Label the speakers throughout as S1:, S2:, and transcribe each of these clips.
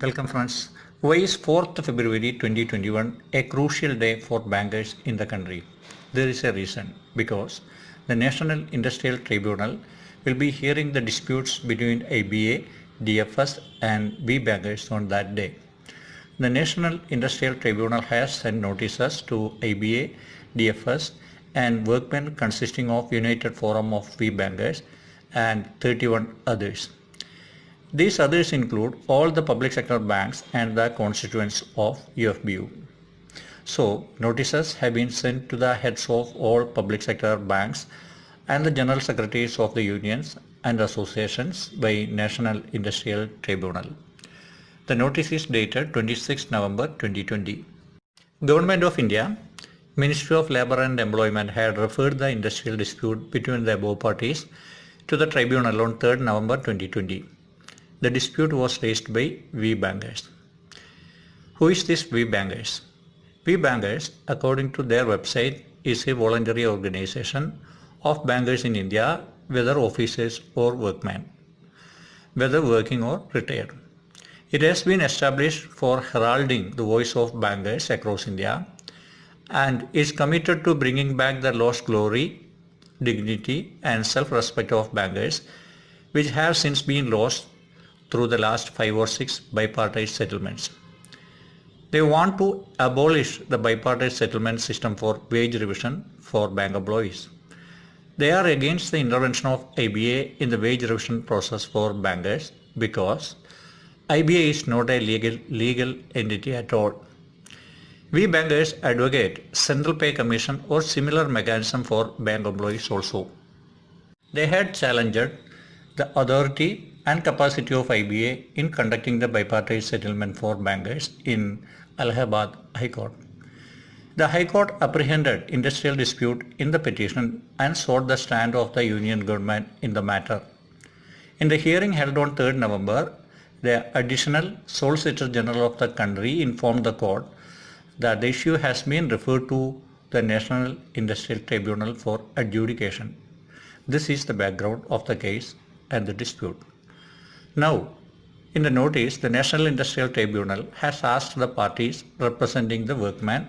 S1: Welcome friends. Why is 4th February 2021 a crucial day for bankers in the country? There is a reason because the National Industrial Tribunal will be hearing the disputes between IBA, DFS and we bankers on that day. The National Industrial Tribunal has sent notices to IBA, DFS and workmen consisting of United Forum of we bankers and 31 others. These others include all the public sector banks and the constituents of UFBU. So, notices have been sent to the heads of all public sector banks and the general secretaries of the unions and associations by National Industrial Tribunal. The notice is dated 26 November 2020. Government of India, Ministry of Labour and Employment had referred the industrial dispute between the above parties to the tribunal on 3rd November 2020. The dispute was raised by we bankers. Who is this we bankers? We bankers, according to their website, is a voluntary organization of bankers in India, whether officers or workmen, whether working or retired. It has been established for heralding the voice of bankers across India and is committed to bringing back the lost glory, dignity and self-respect of bankers, which have since been lost through the last 5 or 6 bipartite settlements. They want to abolish the bipartite settlement system for wage revision for bank employees. They are against the intervention of IBA in the wage revision process for bankers because IBA is not a legal entity at all. We bankers advocate Central Pay Commission or similar mechanism for bank employees also. They had challenged the authority and capacity of IBA in conducting the bipartite settlement for bankers in Allahabad High Court. The High Court apprehended industrial dispute in the petition and sought the stand of the union government in the matter. In the hearing held on 3rd November, the Additional Solicitor General of the country informed the court that the issue has been referred to the National Industrial Tribunal for adjudication. This is the background of the case and the dispute. Now, in the notice, the National Industrial Tribunal has asked the parties representing the workmen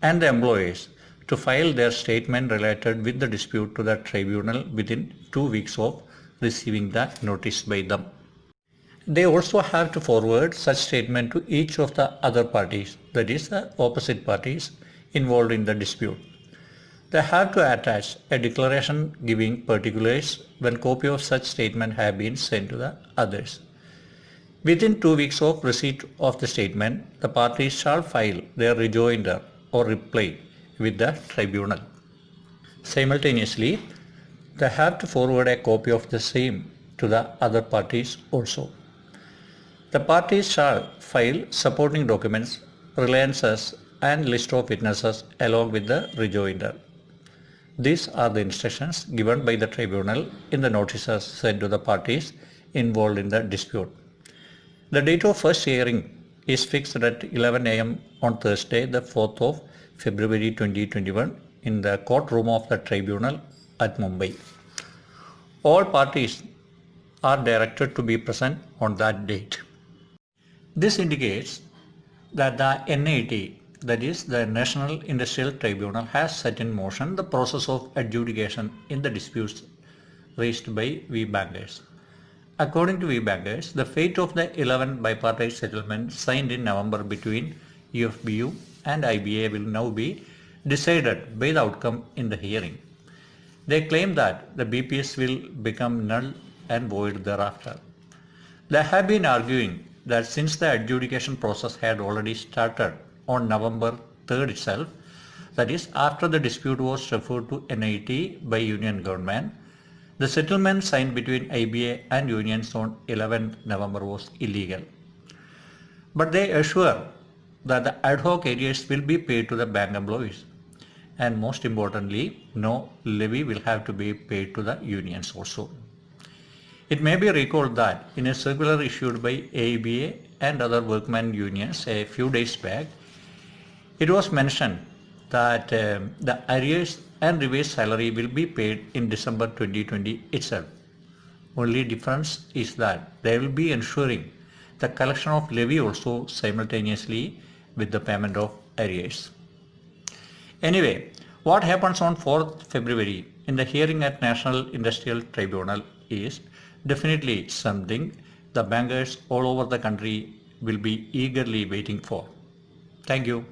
S1: and the employees to file their statement related with the dispute to the tribunal within 2 weeks of receiving the notice by them. They also have to forward such statement to each of the other parties, that is the opposite parties involved in the dispute. They have to attach a declaration giving particulars when copy of such statement have been sent to the others. Within 2 weeks of receipt of the statement, the parties shall file their rejoinder or reply with the tribunal. Simultaneously, they have to forward a copy of the same to the other parties also. The parties shall file supporting documents, reliances and list of witnesses along with the rejoinder. These are the instructions given by the tribunal in the notices sent to the parties involved in the dispute. The date of first hearing is fixed at 11 am on Thursday, the 4th of February 2021 in the courtroom of the tribunal at Mumbai. All parties are directed to be present on that date. This indicates that the NIT, that is the National Industrial Tribunal, has set in motion the process of adjudication in the disputes raised by we bankers. According to we bankers, the fate of the 11 bipartite settlements signed in November between UFBU and IBA will now be decided by the outcome in the hearing. They claim that the BPS will become null and void thereafter. They have been arguing that since the adjudication process had already started on November 3rd itself, that is after the dispute was referred to NIT by union government, the settlement signed between IBA and unions on 11th November was illegal. But they assure that the ad hoc areas will be paid to the bank employees and most importantly, no levy will have to be paid to the unions also. It may be recalled that in a circular issued by AIBA and other workmen unions a few days back, it was mentioned that the arrears and revised salary will be paid in December 2020 itself. Only difference is that they will be ensuring the collection of levy also simultaneously with the payment of arrears. Anyway, what happens on 4th February in the hearing at National Industrial Tribunal is definitely something the bankers all over the country will be eagerly waiting for. Thank you.